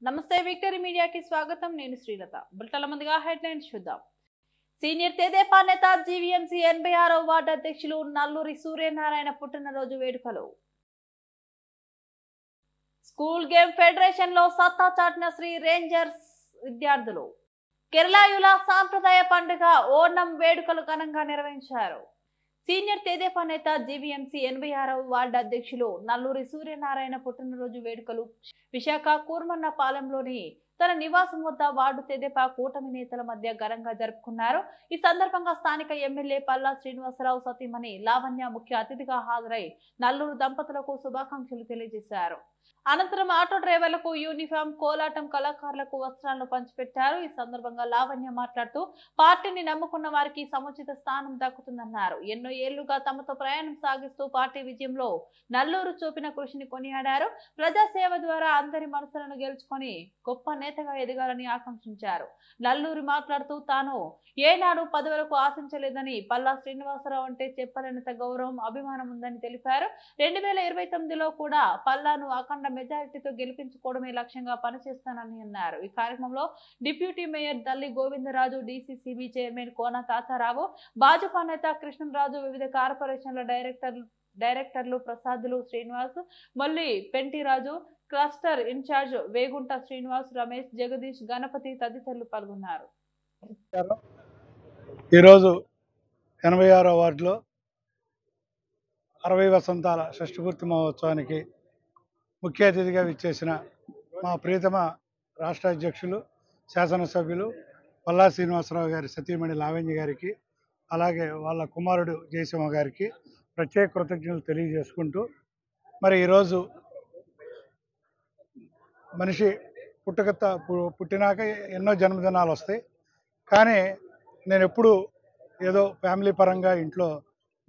నమస్తే విక్టరీ మీడియాకి స్వాగతం. నేను శ్రీలత. బులెటిన్ల ముందుగా హెడ్లైన్స్ చూద్దాం. సీనియర్ తెదేపా నేత జీవీఎంసీ 86వ వార్డు అధ్యక్షులు నల్లూరి సూర్యనారాయణ పుట్టినరోజు వేడుకలు. స్కూల్ గేమ్ ఫెడరేషన్ లో సత్తా చాటిన శ్రీ రేంజర్స్ విద్యార్థులు. కేరళాయుల సాంప్రదాయ పండుగ ఓణం వేడుకలు ఘనంగా నిర్వహించారు. సీనియర్ తెదేపా నేత జీవీఎంసీ 86వ వార్డు అధ్యక్షులు నల్లూరి సూర్యనారాయణ పుట్టినరోజు వేడుకలు విశాఖ కూర్మన్నపాలెంలోని తన నివాసం వద్ద వార్డు తెదేపా కూటమి నేతల మధ్య ఘనంగా జరుపుకున్నారు. ఈ సందర్భంగా స్థానిక ఎమ్మెల్యే పల్లా శ్రీనివాసరావు సతీమణి లావణ్య ముఖ్య అతిథిగా హాజరై నల్లూరు దంపతులకు శుభాకాంక్షలు తెలియజేశారు. అనంతరం ఆటో డ్రైవర్లకు యూనిఫామ్, కోలాటం కళాకారులకు వస్త్రాలను పంచిపెట్టారు. ఈ సందర్భంగా లావణ్య మాట్లాడుతూ పార్టీని నమ్ముకున్న వారికి సముచిత స్థానం దక్కుతుందన్నారు. ఎన్నో ఏళ్లుగా తమతో ప్రయాణం సాగిస్తూ పార్టీ విజయంలో నల్లూరు చూపిన కృషిని కొనియాడారు. ప్రజాసేవ ద్వారా అందరి మనసులను గెలుచుకొని గొప్ప నేతగా ఎదగాలని ఆకాంక్షించారు. నల్లూరు మాట్లాడుతూ తాను ఏనాడు పదవులకు ఆశించలేదని, పల్లా శ్రీనివాసరావు అంటే చెప్పలేనంత గౌరవం, అభిమానం ఉందని తెలిపారు. 2029లో కూడా పల్లాను అఖండ మెజారిటీతో గెలిపించుకోవడమే లక్ష్యంగా పనిచేస్తానని అన్నారు. ఈ కార్యక్రమంలో deputy mayor Dalli Govindaraju, DCCB chairman Kona Thatarao, Bhajapa నేత కృష్ణరాజు, వివిధ కార్పొరేషన్ల డైరెక్టర్లు ప్రసాదులు, శ్రీనివాస్, మల్లి పెంటిరాజు, క్లస్టర్ ఇన్ఛార్జ్ వేగుంట శ్రీనివాస్, రమేష్, జగదీష్, గణపతి తదితరులు పాల్గొన్నారు. ఈరోజు 86వ వార్డులో 60 వసంతాల షష్ఠపూర్తి మహోత్సవానికి ముఖ్య అతిథిగా విచ్చేసిన మా ప్రియతమ రాష్ట్ర అధ్యక్షులు, శాసనసభ్యులు పల్లా శ్రీనివాసరావు గారి సతీమణి లావణ్య గారికి, అలాగే వాళ్ళ కుమారుడు జయసింహ గారికి ప్రత్యేక కృతజ్ఞతలు తెలియజేసుకుంటూ, మరి ఈరోజు మనిషి పుట్టినాక ఎన్నో జన్మదినాలు వస్తాయి. కానీ నేను ఎప్పుడు ఏదో ఫ్యామిలీ పరంగా ఇంట్లో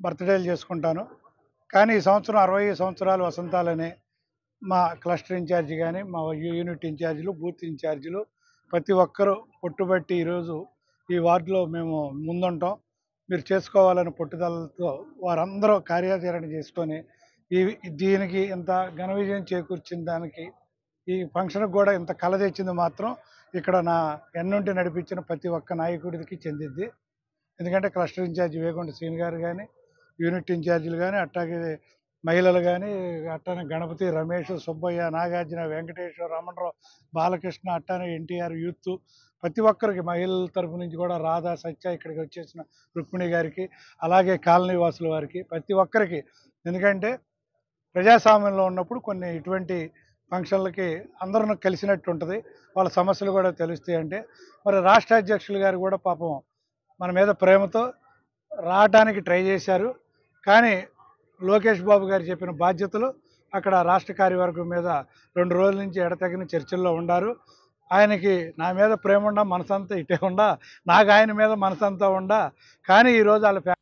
బర్త్డేలు చేసుకుంటాను. కానీ ఈ సంవత్సరం 60 సంవత్సరాలు వసంతాలనే మా క్లస్టర్ ఇన్ఛార్జి కానీ, మా యూనిట్ ఇన్ఛార్జీలు, బూత్ ఇన్ఛార్జీలు ప్రతి ఒక్కరూ పట్టుబట్టి ఈరోజు ఈ వార్డులో మేము ముందుంటాం, మీరు చేసుకోవాలని పట్టుదలతో వారందరూ కార్యాచరణ చేసుకొని దీనికి ఇంత ఘన విజయం చేకూర్చిన దానికి, ఈ ఫంక్షన్కి కూడా ఇంత కళ తెచ్చింది మాత్రం ఇక్కడ నా ఎన్నుంటి నడిపించిన ప్రతి ఒక్క నాయకుడికి చెందింది. ఎందుకంటే క్లస్టర్ ఇన్ఛార్జి వేగుంట శ్రీని గారు కానీ, యూనిట్ ఇన్ఛార్జీలు కానీ, అట్లాగే మహిళలు కానీ, అట్టానే గణపతి, రమేష్, సుబ్బయ్య, నాగార్జున, వెంకటేశ్వర, రమణరావు, బాలకృష్ణ, అట్టానే ఎన్టీఆర్ యూత్, ప్రతి ఒక్కరికి మహిళల తరపు నుంచి కూడా రాధా, సత్య, ఇక్కడికి వచ్చేసిన రుక్మిణి గారికి, అలాగే కాలనీ వాసుల వారికి, ప్రతి ఒక్కరికి. ఎందుకంటే ప్రజాస్వామ్యంలో ఉన్నప్పుడు కొన్ని ఇటువంటి ఫంక్షన్లకి అందరూ కలిసినట్టు ఉంటుంది, వాళ్ళ సమస్యలు కూడా తెలుస్తాయి. అంటే మరి రాష్ట్ర అధ్యక్షులు గారు కూడా పాపం మన మీద ప్రేమతో రావడానికి ట్రై చేశారు. కానీ లోకేష్ బాబు గారు చెప్పిన బాధ్యతలు అక్కడ రాష్ట్ర కార్యవర్గం మీద 2 రోజుల నుంచి ఎడతెగని చర్చల్లో ఉన్నారు. ఆయనకి నా మీద ప్రేమ ఉండా, మనసంతా ఇటే ఉండా, నాకు ఆయన మీద మనసంతా ఉండా. కానీ ఈరోజు వాళ్ళ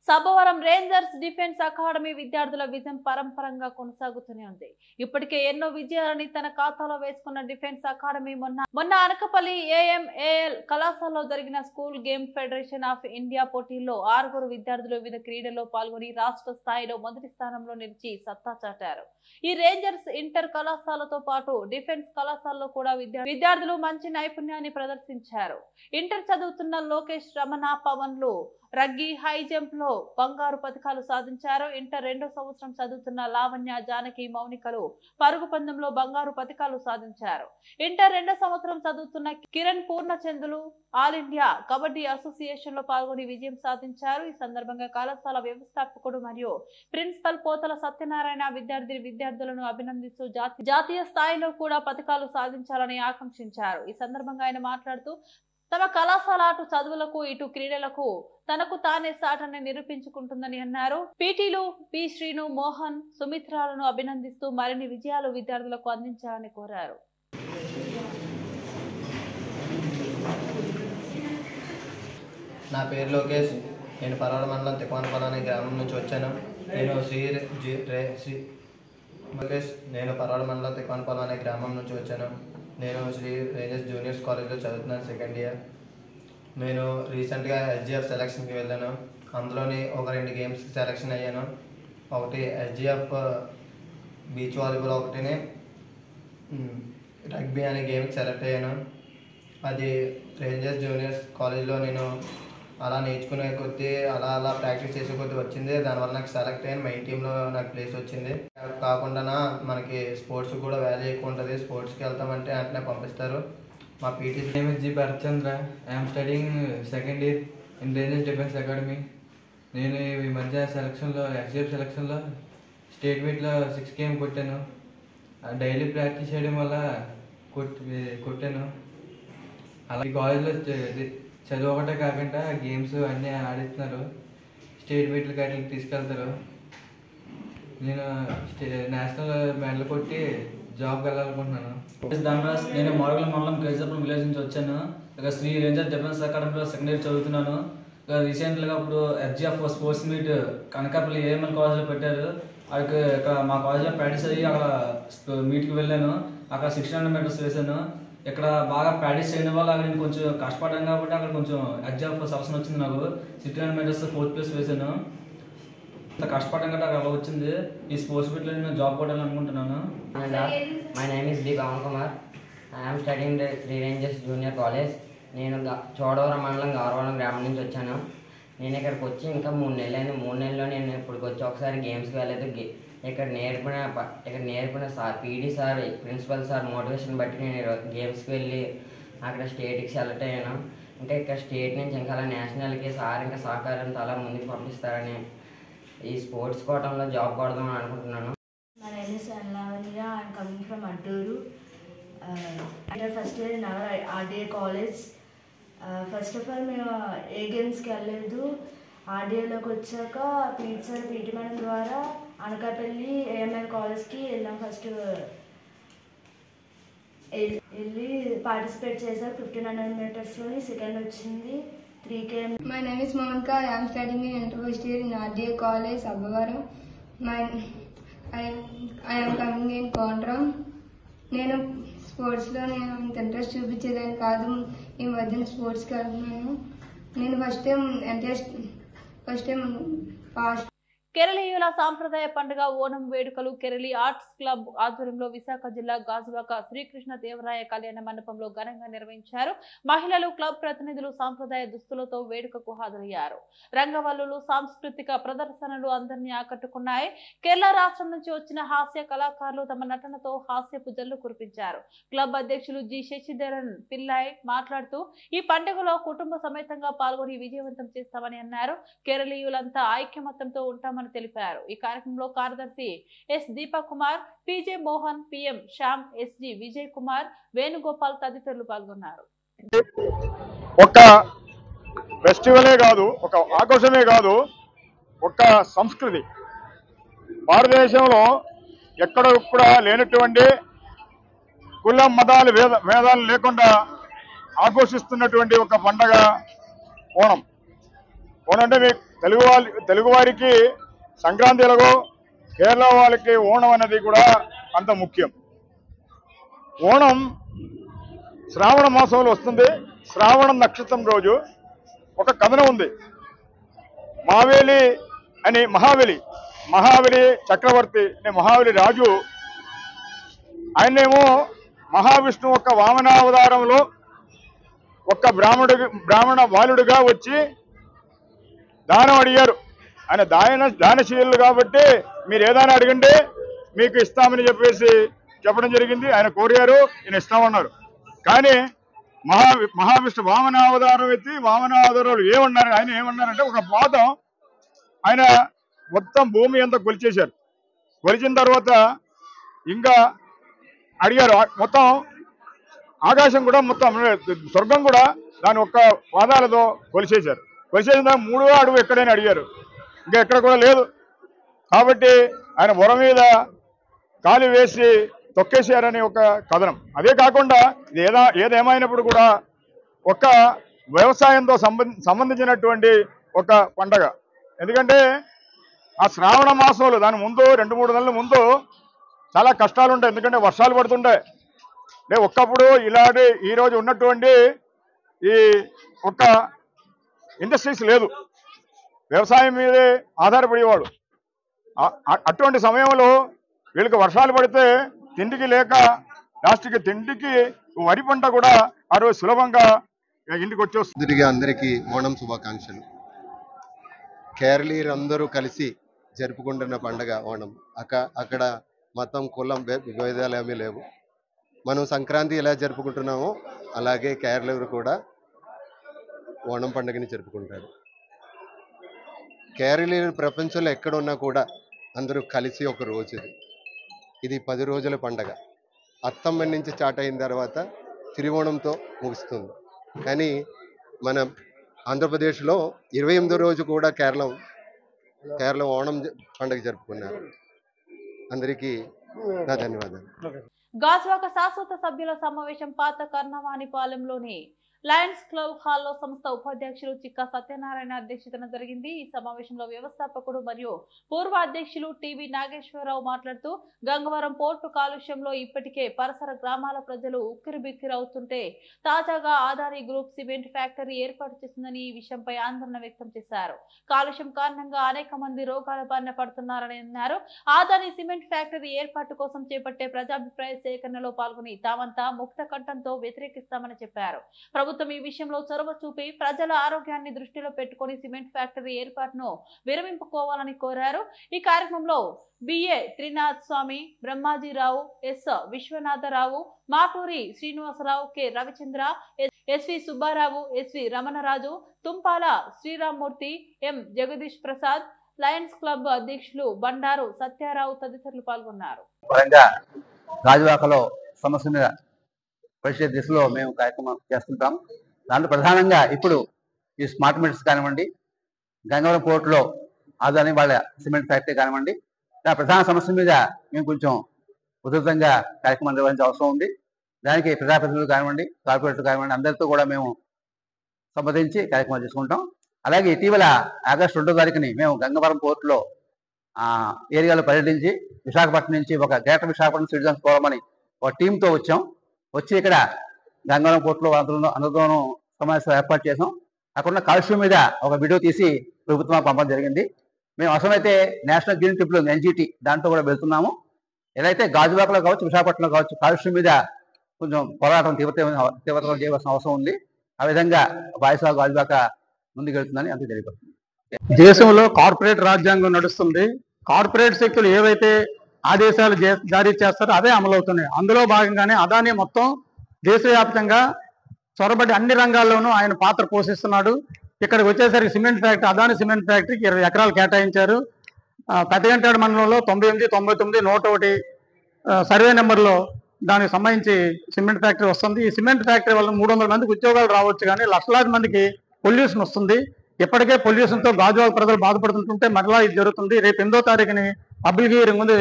సభవరం రేంజర్స్ డిఫెన్స్ అకాడమీ విద్యార్థుల విజయం పరంపరంగా కొనసాగుతూనే ఉంది. ఇప్పటికే ఎన్నో విజయాలని తన ఖాతాలో వేసుకున్న డిఫెన్స్ అకాడమీ మొన్న అనకపల్లి AMAL కళాశాలలో జరిగిన school game federation of India పోటీల్లో 6 విద్యార్థులు వివిధ క్రీడల్లో పాల్గొని రాష్ట్ర స్థాయిలో మొదటి స్థానంలో నిలిచి సత్తా చాటారు. ఈ రేంజర్స్ ఇంటర్ కళాశాలతో పాటు డిఫెన్స్ కళాశాలలో కూడా విద్యార్థులు మంచి నైపుణ్యాన్ని ప్రదర్శించారు. ఇంటర్ చదువుతున్న లోకేష్, రమణ, పవన్లు రగ్గి హై జంప్ లో బంగారు పథకాలు సాధించారు. ఇంటర్ 2వ సంవత్సరం చదువుతున్న లావణ్య, జానకి, మౌనికలు పరుగు పందెంలో బంగారు పథకాలు సాధించారు. ఇంటర్ 2వ సంవత్సరం చదువుతున్న కిరణ్, పూర్ణచందులు ఆల్ ఇండియా కబడ్డీ అసోసియేషన్ లో పాల్గొని విజయం సాధించారు. ఈ సందర్భంగా కళాశాల వ్యవస్థాపకుడు మరియు ప్రిన్సిపల్ పోతల సత్యనారాయణ విద్యార్థులను అభినందిస్తూ జాతీయ స్థాయిలో కూడా పథకాలు సాధించాలని ఆకాంక్షించారు. ఈ సందర్భంగా ఆయన మాట్లాడుతూ తమ కళాశాల అటు చదువులకు ఇటు క్రీడలకు తనకు తానే సాటని నిరూపించుకుంటుందని అన్నారు. పీటీలు పి శ్రీను, మోహన్, సుమిత్రాలను అభినందిస్తూ మరిన్ని విజయాలు విద్యార్థులకు అందించాలని కోరారు. నా పేరు లోకేష్. నేను పరవాడ మండలం తికోనపల్లి అనే గ్రామం నుంచి వచ్చాను. నేను పరవాడ మండలం తికోనపల్లి అనే గ్రామం నుంచి వచ్చాను. నేను శ్రీ రేంజర్స్ జూనియర్స్ కాలేజ్లో చదువుతున్నాను, 2nd ఇయర్. నేను రీసెంట్గా SGF సెలక్షన్కి వెళ్ళాను. అందులోని ఒక 2 గేమ్స్ సెలక్షన్ అయ్యాను. ఒకటి SGF బీచ్ వాలీబాల్, ఒకటిని రగ్బీ అనే గేమ్కి సెలెక్ట్ అయ్యాను. అది రేంజర్స్ జూనియర్స్ కాలేజ్లో నేను అలా నేర్చుకునే కొద్దీ అలా ప్రాక్టీస్ చేసే కొద్దీ వచ్చింది. దానివల్ల నాకు సెలెక్ట్ అయ్యాను. మెయిన్ టీంలో నాకు ప్లేస్ వచ్చింది. కాకుండా మనకి స్పోర్ట్స్ కూడా వాల్యూ ఎక్కువ ఉంటుంది. స్పోర్ట్స్కి వెళ్తామంటే వెంటనే పంపిస్తారు. మా PT name is G. Bharatchandra. I am studying second year in Rangers Defense Academy. నేను ఈ మధ్య సెలక్షన్లో ఎస్జిఎఫ్ సెలక్షన్లో స్టేట్ మీట్లో 6 km కొట్టాను. డైలీ ప్రాక్టీస్ చేయడం వల్ల కొట్టాను. అలా ఈ కాలేజ్లో చదువు ఒకటే కాకుండా గేమ్స్ అన్నీ ఆడిస్తున్నారు. స్టేట్ మీట్లకి అట్లకి తీసుకెళ్తారు. నేను నేషనల్ మెడల్ కొట్టి జాబ్కి వెళ్ళాలనుకుంటున్నాను. ధనరాజ్, నేను మోడగల మండలం కేజాపురం విలేజ్ నుంచి వచ్చాను. ఇక శ్రీ రేంజర్ డిఫెన్స్ అకాడమీలో సెకండ్ ఇయర్ చదువుతున్నాను. ఇక రీసెంట్గా ఇప్పుడు SGF sports meet Kanakapalli AML కాలేజ్లో పెట్టారు. అక్కడికి ఇక్కడ మా కాలేజ్లో ప్రాక్టీస్ అయ్యి అక్కడ మీట్కి వెళ్ళాను. అక్కడ 1600 meters వేసాను. ఇక్కడ బాగా ప్రాక్టీస్ చేయడం వల్ల అక్కడ నేను కొంచెం కష్టపడ్డాను కాబట్టి అక్కడ కొంచెం ఎస్జిఎఫ్ సెలక్షన్ వచ్చింది. నాకు 1600 meters 4th place వేసాను. అంత కష్టపడడం కంటే అక్కడ వచ్చింది. ఈ స్పోర్ట్స్ మీట్లో నేను జాబ్ కొట్టాలని అనుకుంటున్నాను. My name is B. Pawan Kumar. I am studying the Three Rangers Junior College. నేను చోడవరం మండలం గౌరవరం గ్రామం నుంచి వచ్చాను. నేను ఇక్కడికి వచ్చి ఇంకా 3 నెలలు అయింది. 3 నెలల్లో నేను ఇప్పటికి వచ్చి ఒకసారి గేమ్స్కి వెళ్ళలేదు. ఇక్కడ నేర్పిన sir, PD sir, principal sir motivation బట్టి నేను గేమ్స్కి వెళ్ళి అక్కడ స్టేట్కి సెలెక్ట్ అయ్యాను. ఇంకా ఇక్కడ స్టేట్ నుంచి ఇంకా అలా నేషనల్కి సార్ ఇంకా సహకారంతో అలా ముందుకు పంపిస్తారని ఈ స్పోర్ట్స్ కోటంలో జాబ్ కొడదామని అనుకుంటున్నాను. My name is Lavanya. I am coming from Adduru. I am first year in our RDA college. First of all మేము ఏ గేమ్స్కి వెళ్ళలేదు. ఆర్డీఏలోకి వచ్చాక పీటీ మేడం ద్వారా అనకాపల్లి ఏఎంఎల్ కాలేజ్కి వెళ్ళాం. ఫస్ట్ వెళ్ళి పార్టిసిపేట్ చేశారు. 1500 metersలోని సెకండ్ వచ్చింది. 3 km. My name is Monica. I am studying in first year in RDA College, Abbavaram. I am coming in Kondram. నేను స్పోర్ట్స్లో నేను అంత ఇంట్రెస్ట్ చూపించేదాన్ని కాదు. ఈ మధ్యన స్పోర్ట్స్కి వెళ్తున్నాను. నేను ఫస్ట్ టైం ఫాస్ట్ కేరళీయుల సాంప్రదాయ పండుగ ఓణం వేడుకలు కేరళీ ఆర్ట్స్ క్లబ్ ఆధ్వర్యంలో విశాఖ జిల్లా గాజువాక శ్రీకృష్ణ దేవరాయ కళ్యాణ మండపంలో ఘనంగా నిర్వహించారు. మహిళలు క్లబ్ ప్రతినిధులు సాంప్రదాయ దుస్తులతో వేడుకకు హాజరయ్యారు. రంగవల్లులు, సాంస్కృతిక ప్రదర్శనలు అందరినీ ఆకట్టుకున్నాయి. కేరళ రాష్ట్రం నుంచి వచ్చిన హాస్య కళాకారులు తమ నటనతో హాస్యపు జల్లు కురిపించారు. క్లబ్ అధ్యక్షులు జి శశిధరన్ పిల్లాయ్ మాట్లాడుతూ ఈ పండుగలో కుటుంబ సమేతంగా పాల్గొని విజయవంతం చేస్తామని అన్నారు. కేరళీయులంతా ఐక్యమత్యంతో ఉంటామని తెలిపారు. ఈ కార్యక్రమంలో కార్యదర్శి S Deepak Kumar, PJ Mohan, PM Shyam, SG Vijay Kumar, Venugopal తదితరులు పాల్గొన్నారు. ఒక ఫెస్టివలే కాదు, ఒక ఆఘోషమే కాదు, ఒక సంస్కృతి. భారతదేశంలో ఎక్కడ కూడా లేనటువంటి కుల మతాలు భేదాలు లేకుండా ఆఘోషిస్తున్నటువంటి ఒక పండగ ఓణం. ఓణం అంటే మీ తెలుగు వారికి సంక్రాంతి ఎలాగో కేరళ వాళ్ళకి ఓణం అనేది కూడా అంత ముఖ్యం. ఓణం శ్రావణ మాసంలో వస్తుంది. శ్రావణ నక్షత్రం రోజు ఒక కథనం ఉంది. మావేలి అని మహాబలి చక్రవర్తి అనే మహాబలి రాజు, ఆయనేమో మహావిష్ణువు ఒక వామనావతారంలో ఒక బ్రాహ్మణ బాలుడిగా వచ్చి దానం అడిగారు. ఆయన దానశీలు కాబట్టి మీరు ఏదైనా అడగండి మీకు ఇస్తామని చెప్పడం జరిగింది. ఆయన కోరారు, ఈయన ఇస్తామన్నారు. కానీ మహావిష్ణు వామనావతారం ఎత్తి వామనావతారాలు ఆయన ఏమన్నారంటే ఒక పాదం ఆయన మొత్తం భూమి అంతా కొలిచేశారు. కొలిచిన తర్వాత ఇంకా అడిగారు, మొత్తం ఆకాశం కూడా మొత్తం స్వర్గం కూడా దాని ఒక్క పాదాలతో కొలిచేశారు. కొలిచేసిన 3వ అడుగు ఎక్కడైనా అడిగారు, ఇంకా ఎక్కడ కూడా లేదు. కాబట్టి ఆయన బొర మీద కాలు వేసి తొక్కేశారని ఒక కథనం. అదే కాకుండా ఏదేమైనప్పుడు కూడా ఒక వ్యవసాయంతో సంబంధించినటువంటి ఒక పండగ. ఎందుకంటే ఆ శ్రావణ మాసంలో దాని ముందు 2-3 నెలల ముందు చాలా కష్టాలు ఉంటాయి. ఎందుకంటే వర్షాలు పడుతుంటాయి. ఒక్కప్పుడు ఇలాంటి ఈరోజు ఉన్నటువంటి ఈ ఒక ఇండస్ట్రీస్ లేదు, వ్యవసాయం మీదే ఆధారపడేవాడు. అటువంటి సమయంలో వీళ్ళకి వర్షాలు పడితే తిండికి లేక లాస్ట్కి తిండికి వరి పంట కూడా ఆ రోజు సులభంగా ఇంటికి వచ్చేస్తుంది. అందరికీ ఓణం శుభాకాంక్షలు. కేరళీయులందరూ కలిసి జరుపుకుంటున్న పండుగ ఓణం. అక్కడ మతం కులం భేదాలు ఏమీ లేవు. మనం సంక్రాంతి ఎలా జరుపుకుంటున్నామో అలాగే కేరళీయులు కూడా ఓణం పండుగని జరుపుకుంటారు. కేరళీయులు ప్రపంచంలో ఎక్కడ ఉన్నా కూడా అందరూ కలిసి ఒక రోజు. ఇది 10 రోజుల పండుగ. అత్తమ్మ నుంచి స్టార్ట్ అయిన తర్వాత తిరువోణంతో ముగుస్తుంది. కానీ మన ఆంధ్రప్రదేశ్లో 28వ రోజు కూడా కేరళ ఓణం పండుగ జరుపుకున్నారు. అందరికీ నా ధన్యవాదాలు. గాజువాక శాశ్వత సభ్యుల సమావేశం పాత కర్ణవాణిపాలెంలోని లయన్స్ క్లబ్ హాల్లో సంస్థ ఉపాధ్యక్షులు చిక్కా సత్యనారాయణ అధ్యక్షతన జరిగింది. ఈ సమావేశంలో వ్యవస్థాపకుడు మరియు పూర్వ అధ్యక్షులు టీవీ నాగేశ్వరరావు మాట్లాడుతూ గంగవరం పోర్టు కాలుష్యంలో ఇప్పటికే పరిసర గ్రామాల ప్రజలు ఉక్కిరిబిక్కిరవుతుంటే తాజాగా ఆదాని గ్రూప్ సిమెంట్ ఫ్యాక్టరీ ఏర్పాటు చేసిందని ఈ విషయంపై ఆందోళన వ్యక్తం చేశారు. కాలుష్యం కారణంగా అనేక మంది రోగాల బారిన పడుతున్నారని అన్నారు. ఆదాని సిమెంట్ ఫ్యాక్టరీ ఏర్పాటు కోసం చేపట్టే ప్రజాభిప్రాయ సేకరణలో పాల్గొని తామంతా ముక్త కంఠంతో వ్యతిరేకిస్తామని చెప్పారు. ప్రభుత్వం ఈ విషయంలో చొరవ చూపి ప్రజల ఆరోగ్యాన్ని దృష్టిలో పెట్టుకుని సిమెంట్ ఫ్యాక్టరీ ఏర్పాటును విరమింపుకోవాలని కోరారు. ఈ కార్యక్రమంలో BA Trinath Swami, Brahmajirao, S Viswanatharao, Maturi Srinivasarao, K Ravichandra, SV Subbarao, SV Ramanaraju, Tumpala Sriramamurthy, M Jagadish Prasad, lions club అధ్యక్షులు బండారు సత్యారావు తదితరులు పాల్గొన్నారు. గాజువాకలో సమస్య మీద పరిశీలన దిశలో మేము కార్యక్రమం చేస్తుంటాం. దాంట్లో ప్రధానంగా ఇప్పుడు ఈ స్మార్ట్ మీటర్స్ కానివ్వండి, గంగవరం పోర్టులో ఆదాని వాళ్ళ సిమెంట్ ఫ్యాక్టరీ కానివ్వండి, ఆ ప్రధాన సమస్య మీద మేము కొంచెం ఉధృతంగా కార్యక్రమం నిర్వహించే అవసరం ఉంది. దానికి ప్రజాప్రతినిధులు కానివ్వండి, కార్పొరేటర్లు కానివ్వండి, అందరితో కూడా మేము సంప్రదించి కార్యక్రమాలు చేసుకుంటాం. అలాగే ఇటీవల ఆగస్టు 2వ తారీఖుని మేము గంగవరం పోర్టులో ఏరియాలో పర్యటించి విశాఖపట్నం నుంచి ఒక గ్రేటర్ విశాఖపట్నం సిటిజన్స్ ఫోరం అని ఒక టీంతో వచ్చి ఇక్కడ గంగవరం పోర్టులో అందరితోనూ సమావేశం ఏర్పాటు చేసాం. అక్కడున్న కాలుష్యం మీద ఒక వీడియో తీసి ప్రభుత్వం పంపడం జరిగింది. మేము అవసరమైతే నేషనల్ గ్రీన్ ట్రిబ్యునల్ NGT దాంట్లో కూడా వెళ్తున్నాము. ఏదైతే గాజువాకలో కావచ్చు, విశాఖపట్నంలో కావచ్చు, కాలుష్యం మీద కొంచెం పోరాటం తీవ్రతరం చేయవలసిన అవసరం ఉంది. ఆ విధంగా వాయిస్ ఆఫ్ గాజువాక ముందుకెళ్తుందని అంతే తెలియపడుతుంది. దేశంలో కార్పొరేట్ రాజ్యాంగం నడుస్తుంది. కార్పొరేట్ శక్తులు ఏవైతే ఆదేశాలు జారీ చేస్తారో అదే అమలవుతున్నాయి. అందులో భాగంగానే అదానీ మొత్తం దేశవ్యాప్తంగా చొరబడి అన్ని రంగాల్లోనూ ఆయన పాత్ర పోషిస్తున్నాడు. ఇక్కడికి వచ్చేసరికి సిమెంట్ ఫ్యాక్టరీ, అదానీ సిమెంట్ ఫ్యాక్టరీకి 20 ఎకరాలు కేటాయించారు. పెద్దగంటాడు మండలంలో 98, 99, 101 సర్వే నెంబర్లో దానికి సంబంధించి సిమెంట్ ఫ్యాక్టరీ వస్తుంది. ఈ సిమెంట్ ఫ్యాక్టరీ వల్ల 300 మందికి ఉద్యోగాలు రావచ్చు, కానీ లక్షలాది మందికి పొల్యూషన్ వస్తుంది. ఇప్పటికే పొల్యూషన్తో గాజువాక ప్రజలు బాధపడుతుంటే మరలా ఇది జరుగుతుంది. రేపు 8వ తారీఖుని పబ్లిక్ హీరింగ్ ఉంది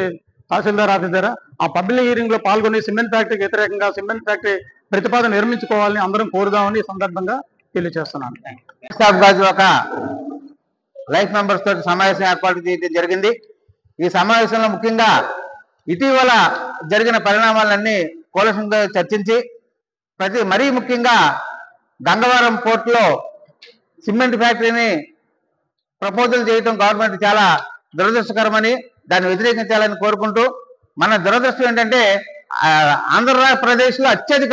తహసీల్దార్ ఆఫీస్ దగ్గర. ఆ పబ్లిక్ హీరింగ్ లో పాల్గొని సిమెంట్ ఫ్యాక్టరీకి వ్యతిరేకంగా సిమెంట్ ఫ్యాక్టరీ ప్రతిపాదన నిర్మించుకోవాలని అందరం కోరుదామని ఈ సందర్భంగా తెలియజేస్తున్నాను. గాజువాక లైఫ్ మెంబర్స్ తోటి సమావేశం ఏర్పాటు చేయడం జరిగింది. ఈ సమావేశంలో ముఖ్యంగా ఇటీవల జరిగిన పరిణామాలన్నీ కూలంకషంగా చర్చించి మరీ ముఖ్యంగా గంగవరం పోర్టులో సిమెంట్ ఫ్యాక్టరీని ప్రపోజల్ చేయడం గవర్నమెంట్ చాలా దురదృష్టకరమని, దాన్ని వ్యతిరేకించాలని కోరుకుంటూ, మన దురదృష్టం ఏంటంటే ఆంధ్రప్రదేశ్లో అత్యధిక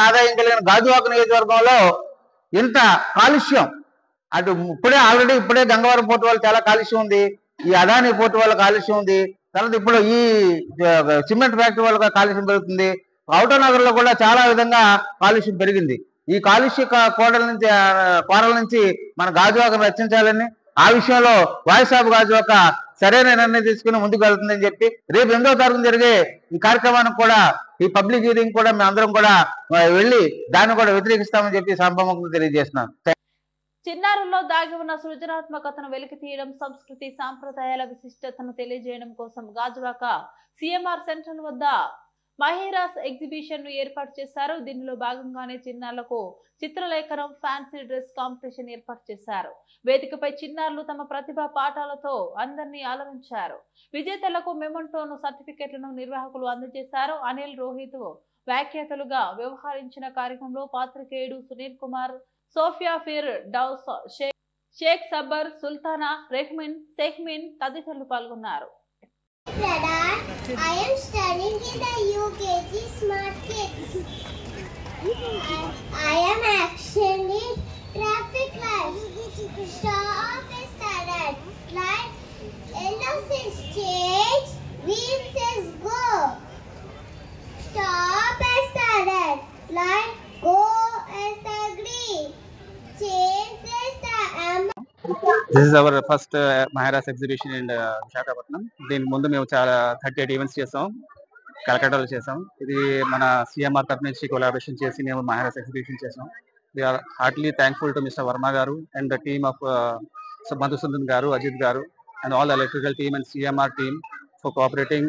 ఆదాయం కలిగిన గాజువాక నియోజకవర్గంలో ఇంత కాలుష్యం, అటు ఇప్పుడే గంగవరం పోర్టు వల్ల చాలా కాలుష్యం ఉంది, ఈ అదానీ పోర్టు వల్ల కాలుష్యం ఉంది, తర్వాత ఇప్పుడు ఈ సిమెంట్ ఫ్యాక్టరీ వల్ల కాలుష్యం పెరుగుతుంది. ఔటర్ నగర్లో కూడా చాలా విధంగా కాలుష్యం పెరిగింది. ఈ కాలుష్య కోరల నుంచి మన గాజువాకను రక్షించాలని, ఆ విషయంలో వాయిస్ ఆఫ్ గాజువాక సరైన నిర్ణయం తీసుకుని ముందుకు వెళ్తుందని చెప్పి రేపు 8వ తారీఖున జరిగే ఈ కార్యక్రమానికి కూడా, ఈ పబ్లిక్ హీరింగ్ కూడా మేము అందరం కూడా వెళ్ళి దాన్ని కూడా వ్యతిరేకిస్తామని చెప్పి సంభవంగా తెలియజేస్తున్నాం. చిన్నారుల్లో దాగి ఉన్న సృజనాత్మకతను వెలికి తీయడం, సంస్కృతి సాంప్రదాయాల విశిష్టతను తెలియజేయడం కోసం గాజువాక CMR సెంటర్ వద్ద మహిరాస్ ఎగ్జిబిషన్ ను ఏర్పాటు చేశారు. దీనిలో భాగంగానే చిన్నారులకు చిత్రలేఖనం, ఫ్యాన్సీ డ్రెస్ కాంపిటీషన్ ఏర్పాటు చేశారు. వేదికపై చిన్నారులు తమ ప్రతిభా పాఠాలతో అందరినీ అలరించారు. విజేతలకు మెమంటోను, సర్టిఫికెట్లను నిర్వాహకులు అందజేశారు. అనిల్, రోహిత్ వ్యాఖ్యాతలుగా వ్యవహరించిన కార్యక్రమంలో పాత్రికేయుడు సునీల్ కుమార్, సోఫియా ఫిర్ డౌస్, షేక్ సబ్బర్, సుల్తానా, రెహ్మిన్, సెహ్మిన్ తదితరులు పాల్గొన్నారు. I am studying in the UKG Smart Kids. I am actually traffic lights. Stop is the red light. Yellow says change. Green says go. Stop is the red light. Go is the green. Change is the amber. This is our first Mahara's exhibition in Visakhapatnam. దీని ముందు మేము చాలా 38 events చేసాం, కలకట్టాలో చేసాం. ఇది మన CMR తరఫు నుంచి కొలాబరేషన్ చేసి మేము మహారాజ్ ఎగ్జిబిషన్ చేసాం. We are heartily thankful to mister Varma garu and the team of Madhusudan garu, Ajith గారు and all the electrical team and CMR team for cooperating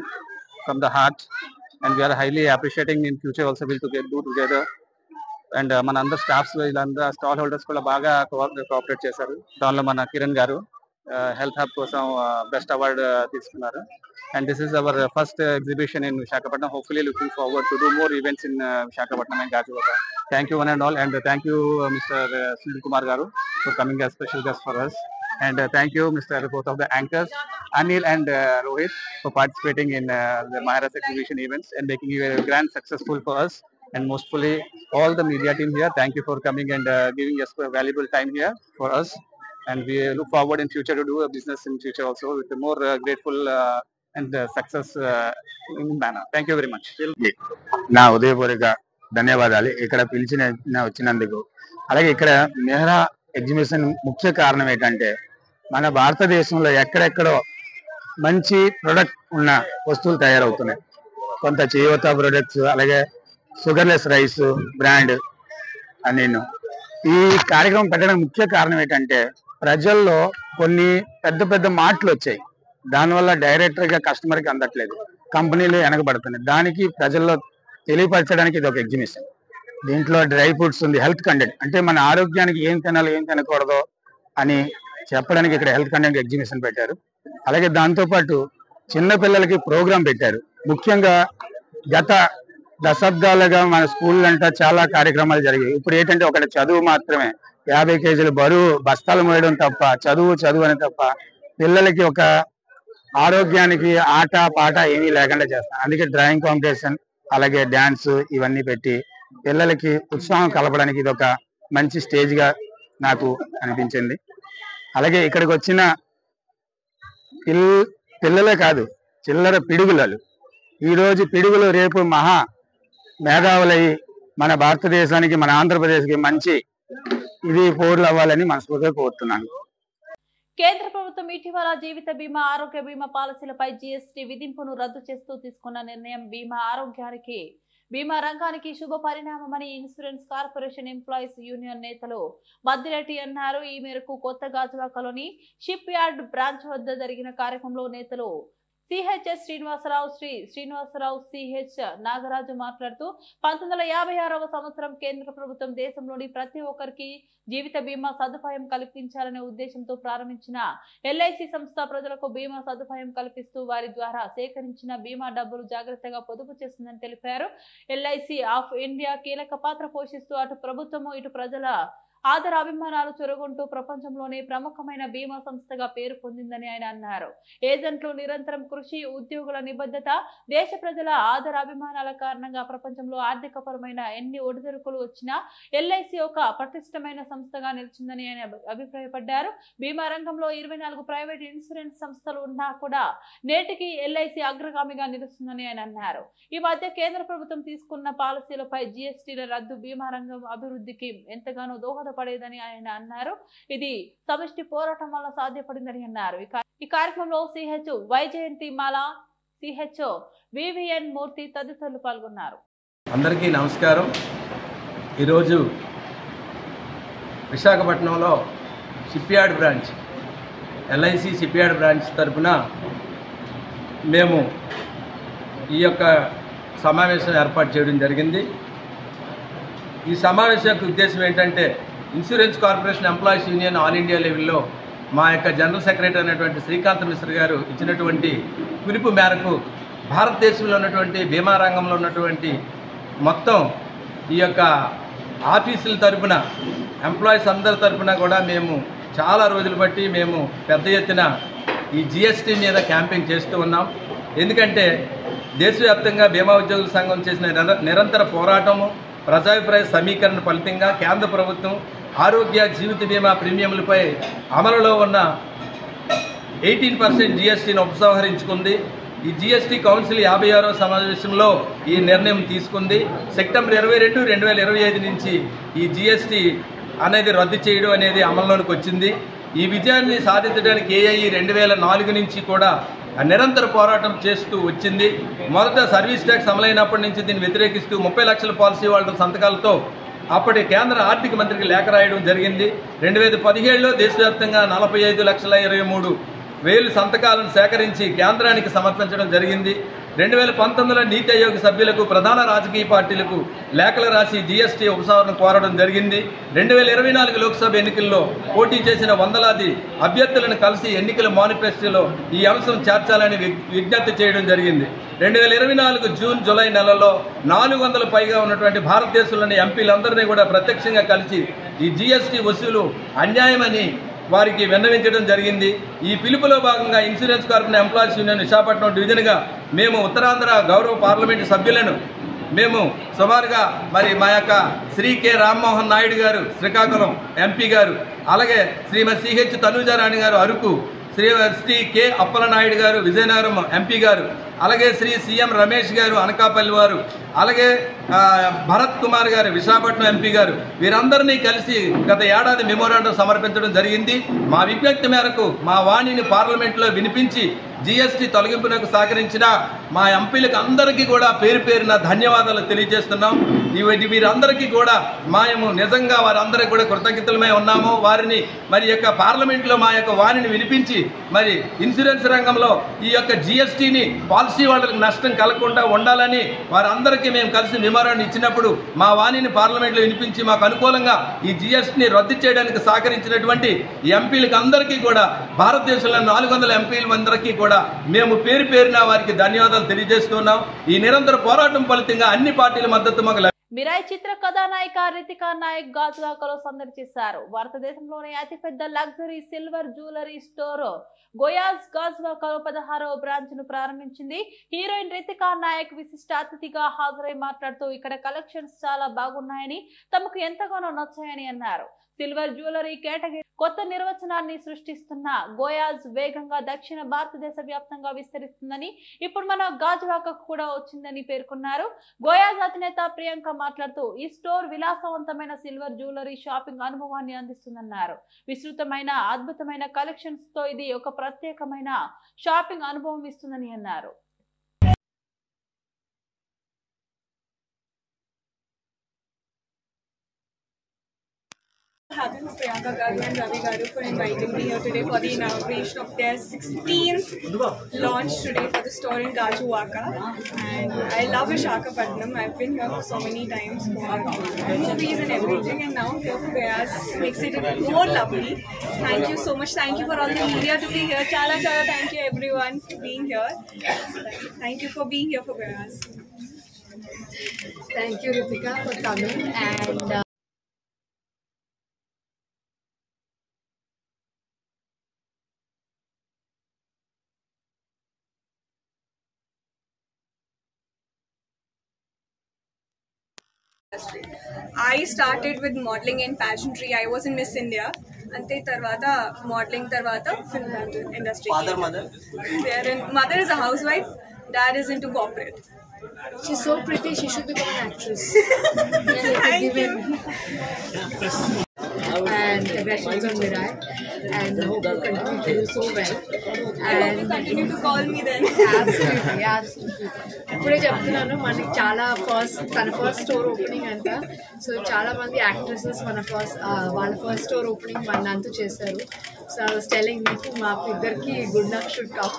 from the heart, and we are highly appreciating in future also will to do together. And మన అందరు staffs వీళ్ళందరూ stall holders కూడా బాగా cooperate చేశారు. దానిలో మన కిరణ్ గారు హెల్త్ హబ్ కోసం బెస్ట్ అవార్డు తీసుకున్నారు. And this is our first exhibition in Visakhapatnam. Hopefully looking forward to do more events in Visakhapatnam and Gajivaka. Thank you one and all, and thank you Mr. Sunil Kumar Garu for coming as special guest for us. And thank you Mr. both of the anchors, Anil and Rohit, for participating in the Mahara's exhibition events and making it a grand successful for us. And mostly all the media team here, thank you for coming and giving us valuable time here for us. And we look forward in future to do a business in future also with a more grateful and success in manner. Thank you very much. నా ఉదయపూర్వక ధన్యవాదాలు ఇక్కడ పిలిచిన వచ్చినందుకు. అలాగే ఇక్కడ Mehra exhibition ముఖ్య కారణం ఏంటంటే మన భారతదేశంలో ఎక్కడెక్కడో మంచి ప్రొడక్ట్ ఉన్న వస్తువులు తయారవుతున్నాయి. కొంత చేయూత ప్రొడక్ట్స్, అలాగే షుగర్లెస్ రైస్ బ్రాండ్ అని. ఈ కార్యక్రమం పెట్టడానికి ముఖ్య కారణం ఏంటంటే ప్రజల్లో కొన్ని పెద్ద పెద్ద మాటలు వచ్చాయి, దానివల్ల డైరెక్ట్గా కస్టమర్కి అందట్లేదు, కంపెనీలు వెనకబడుతున్నాయి. దానికి ప్రజల్లో తెలియపరచడానికి ఇది ఒక ఎగ్జిబిషన్. దీంట్లో డ్రై ఫ్రూట్స్ ఉంది, హెల్త్ కంటెంట్ అంటే మన ఆరోగ్యానికి ఏం తినాలో ఏం తినకూడదో అని చెప్పడానికి ఇక్కడ హెల్త్ కంటెంట్ ఎగ్జిబిషన్ పెట్టారు. అలాగే దాంతోపాటు చిన్నపిల్లలకి ప్రోగ్రాం పెట్టారు. ముఖ్యంగా గత దశాబ్దాలుగా మన స్కూల్ అంతా చాలా కార్యక్రమాలు జరిగాయి. ఇప్పుడు ఏంటంటే ఒకటి చదువు మాత్రమే, 50 కేజీలు బరువు బస్తాలు మోయడం తప్ప, చదువు అని తప్ప పిల్లలకి ఒక ఆరోగ్యానికి ఆట పాట ఏమీ లేకుండా చేస్తాం. అందుకే డ్రాయింగ్ కాంపిటీషన్, అలాగే డ్యాన్స్ ఇవన్నీ పెట్టి పిల్లలకి ఉత్సాహం కలపడానికి ఇది ఒక మంచి స్టేజ్ గా నాకు అనిపించింది. అలాగే ఇక్కడికి వచ్చిన పిల్లలే కాదు, చిల్లర పిడుగులలు, ఈరోజు పిడుగులు రేపు మహా మేధావులై మన భారతదేశానికి, మన ఆంధ్రప్రదేశ్కి మంచి ఇది పోర్లు అవ్వాలని మనస్ఫూర్తిగా కోరుతున్నాను. కేంద్ర ప్రభుత్వం ఇటీవల జీవిత బీమా, ఆరోగ్య బీమా పాలసీలపై జీఎస్టీ విధింపును రద్దు చేస్తూ తీసుకున్న నిర్ణయం బీమా రంగానికి శుభ పరిణామమని ఇన్సూరెన్స్ కార్పొరేషన్ ఎంప్లాయీస్ యూనియన్ నేతలు మద్దిరెడ్డి అన్నారు. ఈ మేరకు కొత్త గాజువాకలోని షిప్ యార్డ్ బ్రాంచ్ వద్ద జరిగిన కార్యక్రమంలో నేతలు సిహెచ్ఎస్ శ్రీనివాసరావు సిహెచ్ నాగరాజు మాట్లాడుతూ 1956వ సంవత్సరం కేంద్ర ప్రభుత్వం దేశంలోని ప్రతి ఒక్కరికి జీవిత బీమా సదుపాయం కల్పించాలనే ఉద్దేశంతో ప్రారంభించిన ఎల్ఐసి సంస్థ ప్రజలకు బీమా సదుపాయం కల్పిస్తూ వారి ద్వారా సేకరించిన బీమా డబ్బులు జాగ్రత్తగా పొదుపు చేస్తుందని తెలిపారు. ఎల్ఐసి ఆఫ్ ఇండియా కీలక పాత్ర పోషిస్తూ అటు ప్రభుత్వము ఇటు ప్రజల ఆదర అభిమానాలు చొరగొంటూ ప్రపంచంలోనే ప్రముఖమైన బీమా సంస్థగా పేరు పొందిందని ఆయన అన్నారు. ఏజెంట్లు నిరంతరం కృషి, ఉద్యోగుల నిబద్ధత, దేశ ప్రజల ఆదర అభిమానాల కారణంగా ప్రపంచంలో ఆర్థికపరమైన ఎన్ని ఒడిదుడుకులు వచ్చినా ఎల్ఐసి ఒక పటిష్టమైన సంస్థగా నిలిచిందని ఆయన అభిప్రాయపడ్డారు. బీమా రంగంలో 24 ప్రైవేట్ ఇన్సూరెన్స్ సంస్థలు ఉన్నా కూడా నేటికి ఎల్ఐసి అగ్రగామిగా నిలుస్తుందని ఆయన అన్నారు. ఈ మధ్య కేంద్ర ప్రభుత్వం తీసుకున్న పాలసీలపై జీఎస్టీల రద్దు బీమా రంగం అభివృద్ధికి ఎంతగానో దోహదపడేదని ఆయన అన్నారు. ఇది సమిష్టి పోరాటం వల్ల సాధ్యపడిందని అన్నారు. ఈ కార్యక్రమంలో సిహెచ్ వైజయంతిమాల, సిహెచ్ వివిఎన్ మూర్తి తదితరులు పాల్గొన్నారు. అందరికీ నమస్కారం. ఈరోజు విశాఖపట్నంలో ship yard branch, LIC ship yard branch తరఫున మేము ఈ యొక్క సమావేశం ఏర్పాటు చేయడం జరిగింది. ఈ సమావేశం యొక్క ఉద్దేశం ఏంటంటే insurance corporation employees union all India లెవెల్లో మా యొక్క జనరల్ సెక్రటరీ అయినటువంటి శ్రీకాంత్ మిశ్ర గారు ఇచ్చినటువంటి పిలుపు మేరకు భారతదేశంలో ఉన్నటువంటి బీమా రంగంలో ఉన్నటువంటి మొత్తం ఈ యొక్క ఆఫీసుల తరఫున, ఎంప్లాయీస్ అందరి తరఫున కూడా మేము చాలా రోజులు బట్టి మేము పెద్ద ఎత్తున ఈ జిఎస్టీ మీద క్యాంపెయిన్ చేస్తూ ఉన్నాం. ఎందుకంటే దేశవ్యాప్తంగా బీమా ఉద్యోగుల సంఘం చేసిన నిరంతర పోరాటము, ప్రజాభిప్రాయ సమీకరణ ఫలితంగా కేంద్ర ప్రభుత్వం ఆరోగ్య జీవిత బీమా ప్రీమియంలపై అమలులో ఉన్న 18% GSTని ఉపసంహరించుకుంది. ఈ GST కౌన్సిల్ 56వ సమావేశంలో ఈ నిర్ణయం తీసుకుంది. సెప్టెంబర్ 22, 2025 నుంచి ఈ GST అనేది రద్దు చేయడం అనేది అమల్లోకి వచ్చింది. ఈ విజయాన్ని సాధించడానికి ఏఐ 2004 నుంచి కూడా నిరంతర పోరాటం చేస్తూ వచ్చింది. మొదట సర్వీస్ ట్యాక్స్ అమలైనప్పటి నుంచి దీన్ని వ్యతిరేకిస్తూ 30 లక్షల పాలసీ హోల్డర్ల సంతకాలతో అప్పటి కేంద్ర ఆర్థిక మంత్రికి లేఖ రాయడం జరిగింది. 2017లో దేశవ్యాప్తంగా 45,23,000 సంతకాలను సేకరించి కేంద్రానికి సమర్పించడం జరిగింది. 2019లో నీతి ఆయోగ్ సభ్యులకు, ప్రధాన రాజకీయ పార్టీలకు లేఖలు రాసి GST ఉపసంహరణ కోరడం జరిగింది. 2024 లోక్సభ ఎన్నికల్లో పోటీ చేసిన వందలాది అభ్యర్థులను కలిసి ఎన్నికల మేనిఫెస్టోలో ఈ అంశం చేర్చాలని విజ్ఞప్తి చేయడం జరిగింది. 2024 జూన్, జూలై నెలలో 400 పైగా ఉన్నటువంటి భారతదేశంలోని ఎంపీలందరినీ కూడా ప్రత్యక్షంగా కలిసి ఈ GST వసూలు అన్యాయమని వారికి విన్నవించడం జరిగింది. ఈ పిలుపులో భాగంగా insurance corporation employees union Visakhapatnam డివిజన్గా మేము ఉత్తరాంధ్ర గౌరవ పార్లమెంటు సభ్యులను మేము సుమారుగా మరి మా యొక్క శ్రీ కె రామ్మోహన్ నాయుడు గారు శ్రీకాకుళం ఎంపీ గారు, అలాగే శ్రీమతి CH తనూజారాణి గారు అరకు, శ్రీ కె అప్పలనాయుడు గారు విజయనగరం ఎంపీ గారు, అలాగే శ్రీ CM రమేష్ గారు అనకాపల్లి వారు, అలాగే భరత్ కుమార్ గారు విశాఖపట్నం ఎంపీ గారు, వీరందరినీ కలిసి గత ఏడాది మెమోరాండం సమర్పించడం జరిగింది. మా విజ్ఞప్తి మేరకు మా వాణిని పార్లమెంట్లో వినిపించి GST తొలగింపునకు సహకరించిన మా ఎంపీలకు అందరికీ కూడా పేరు పేరున ధన్యవాదాలు తెలియజేస్తున్నాం. వీరందరికీ కూడా మేము నిజంగా వారందరికీ కూడా కృతజ్ఞతలమై ఉన్నాము. వారిని మరి యొక్క పార్లమెంట్లో మా యొక్క వాణిని వినిపించి మరి ఇన్సూరెన్స్ రంగంలో ఈ యొక్క GSTని పాలసీ వాళ్ళకి నష్టం కలగకుండా ఉండాలని వారందరికీ మేము కలిసి మెమోరాండం ఇచ్చినప్పుడు మా వాణిని పార్లమెంట్లో వినిపించి మాకు అనుకూలంగా ఈ GSTని రద్దు చేయడానికి సహకరించినటువంటి ఎంపీలకు అందరికీ కూడా భారతదేశంలో 400 ఎంపీలందరికీ కూడా మేము పేరు పేరున వారికి ధన్యవాదాలు తెలియజేస్తున్నాం. ఈ నిరంతర పోరాటం ఫలితంగా అన్ని పార్టీల మద్దతు మాకు మిరాయి చిత్ర కథానాయిక రితికా నాయక్ గాజువాకలో సందడి చేశారు. భారతదేశంలోనే అతిపెద్ద luxury silver jewellery store Goyaz గాజువాకలో 16వ బ్రాంచ్ ను ప్రారంభించింది. హీరోయిన్ రితికా నాయక్ విశిష్ట అతిథిగా హాజరై మాట్లాడుతూ ఇక్కడ కలెక్షన్స్ చాలా బాగున్నాయని, తమకు ఎంతగానో నచ్చాయని అన్నారు. సిల్వర్ జ్యువెలరీ కేటగిరీ కొత్త నిర్వచనాన్ని సృష్టిస్తున్న గోయాజ్ వేగంగా దక్షిణ భారతదేశ వ్యాప్తంగా విస్తరిస్తుందని, ఇప్పుడు మన గాజువాకకు కూడా వచ్చిందని పేర్కొన్నారు. గోయాజ్ అధినేత ప్రియాంక మాట్లాడుతూ ఈ స్టోర్ విలాసవంతమైన సిల్వర్ జ్యువెలరీ షాపింగ్ అనుభవాన్ని అందిస్తుందన్నారు. విస్తృతమైన అద్భుతమైన కలెక్షన్స్ తో ఇది ఒక ప్రత్యేకమైన షాపింగ్ అనుభవం ఇస్తుందని అన్నారు. Happy to Priyanka Garu and Ravi Garu for inviting me here today for the inauguration of their 16th launch today for the store in Gajuwaka. And I love Visakhapatnam. I've been here for so many times for movies and everything, and now here for Gayaz makes it more lovely. Thank you so much. Thank you for all the media to be here. Chala thank you everyone for being here. Thank you for being here for Gayaz. Thank you Ritika for coming and I started with modeling and pageantry. I was in Miss India. Ante tarvata modeling tarvata film industry. Father, mother? Mother is a housewife. Dad is into corporate. She's so pretty. She should become an actress. Thank you. And congratulations on Mirai. And I hope you continue to do so well. And continue to call me then. Absolutely, absolutely. ఇప్పుడే చెప్తున్నాను మనకి చాలా తన first store opening అంట. So చాలా మంది actresses వాళ్ళ first store opening అంతా చేశారు. సో ఐ వాస్ టెల్లింగ్ మీకు మాకు ఇద్దరికి good luck should come.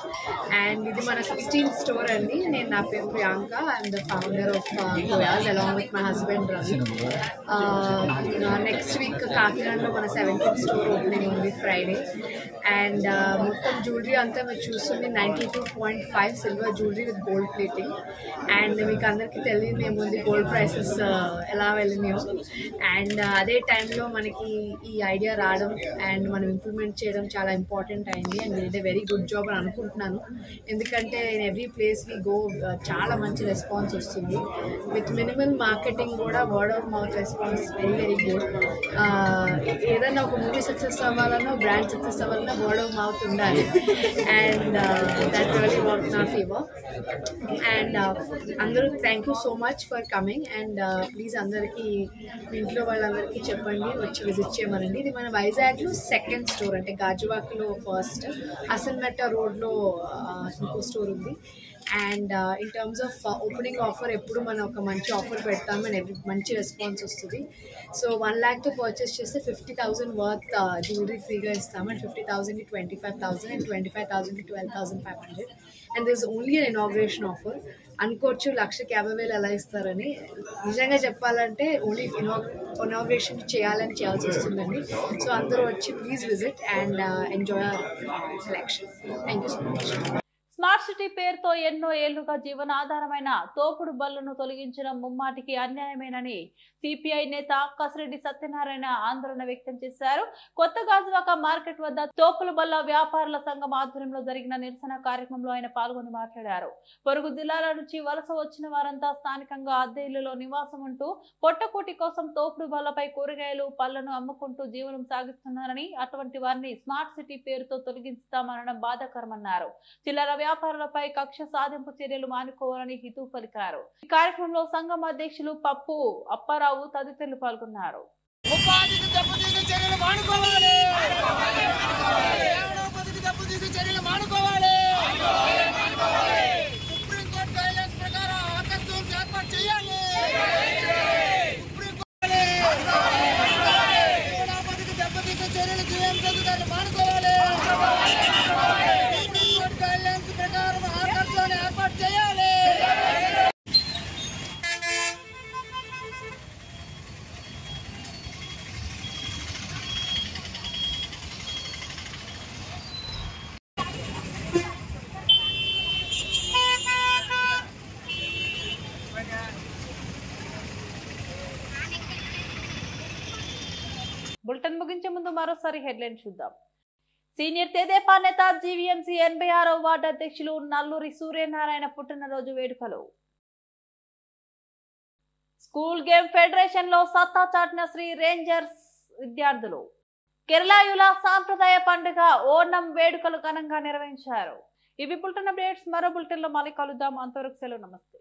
And ఇది మన 16th స్టోర్ అండి. నేను నా పేరు Priyanka. I'm the founder of Goyaz along with my husband Ravi. Next week కాకినాడలో మన 17th స్టోర్ ఓపెనింగ్ ఉంది ఫ్రైడే. అండ్ మొత్తం జ్యువెలరీ అంతా మీరు చూస్తుంది 92.5 silver jewellery with gold calculating and మీకు అందరికీ తెలియదు ఏముంది గోల్డ్ ప్రైసెస్ ఎలా వెళ్ళినాయో అండ్ అదే టైంలో మనకి ఈ ఐడియా రావడం అండ్ మనం ఇంప్లిమెంట్ చేయడం చాలా ఇంపార్టెంట్ అయింది and did a very good job అని అనుకుంటున్నాను. ఎందుకంటే in every place we go చాలా మంచి రెస్పాన్స్ వస్తుంది. విత్ మినిమల్ మార్కెటింగ్ కూడా word of mouth response very very good. ఏదైనా ఒక మూవీ సక్సెస్ అవ్వాలన్నా బ్రాండ్ సక్సెస్ అవ్వాలన్నా వర్డ్ ఆఫ్ మౌత్ ఉండాలి and that really work in our favour. And అందరూ thank you so much for coming and please అందరికీ మీ ఇంట్లో వాళ్ళందరికీ చెప్పండి వచ్చి విజిట్ చేయమనండి. ఇది మన వైజాగ్లో సెకండ్ స్టోర్ అంటే గాజువాకలో ఫస్ట్, అసన్మెట్ట రోడ్లో ఇంకో స్టోర్ ఉంది. And in terms of opening offer ఎప్పుడు మనం ఒక మంచి ఆఫర్ పెడతాము అండ్ మంచి రెస్పాన్స్ వస్తుంది. సో 1 lakh పర్చేస్ చేస్తే 50,000 వర్త్ జ్యువెలరీ ఫ్రీగా ఇస్తాము and 50,000 25,000 and 25,000 12,500 and this only an inauguration offer. అనుకోవచ్చు 1,50,000 ఎలా ఇస్తారని. నిజంగా చెప్పాలంటే ఓన్లీ ఇనాగ్రేషన్ చేయాల్సి వస్తుందండి. సో అందరూ వచ్చి please visit and enjoy selection. Thank you so much. Smart city పేరుతో ఎన్నో ఏళ్లుగా జీవనాధారమైన తోపుడు బళ్లను తొలగించడం ముమ్మాటికి అన్యాయమేనని సిపిఐ నేత కసిరెడ్డి సత్యనారాయణ ఆందోళన వ్యక్తం చేశారు. కొత్త గాజువాక మార్కెట్ వద్ద తోపుల బల్ల వ్యాపారుల సంఘం ఆధ్వర్యంలో జరిగిన నిరసన కార్యక్రమంలో ఆయన పాల్గొని మాట్లాడారు. పొరుగు జిల్లాల నుంచి వలస వచ్చిన వారంతా స్థానికంగా అద్దె ఇళ్లలో నివాసం ఉంటూ పొట్టకూటి కోసం తోపుడు బల్లపై కూరగాయలు పళ్లను అమ్ముకుంటూ జీవనం సాగిస్తున్నారని, అటువంటి వారిని స్మార్ట్ సిటీ పేరుతో తొలగిస్తామనడం బాధాకరమన్నారు. చిల్లర వ్యాపారులపై కక్ష సాధింపు చర్యలు మానుకోవాలని హితవు పలికారు. ఈ కార్యక్రమంలో సంఘం అధ్యక్షులు పప్పు అప్పారావు తదితరులు పాల్గొన్నారు. బులెటిన్ ముగించే ముందు మరోసారి హెడ్లైన్ చూద్దాం. సీనియర్ తెదేపా నేత జీవీఎంసీ 86వ వార్డు అధ్యక్షులు నల్లూరి సూర్యనారాయణ పుట్టినరోజు వేడుకలు. స్కూల్ గేమ్ ఫెడరేషన్ లో సత్తా చాటిన శ్రీ రేంజర్స్ విద్యార్థులు. కేరళాయుల సాంప్రదాయ పండుగ ఓణం వేడుకలు ఘనంగా నిర్వహించారు. ఇవి బులెటిన్ అప్డేట్స్. మరో బులెటిన్ లో మళ్ళీ కలుద్దాం. అంతవరకు సెలవు. నమస్తే.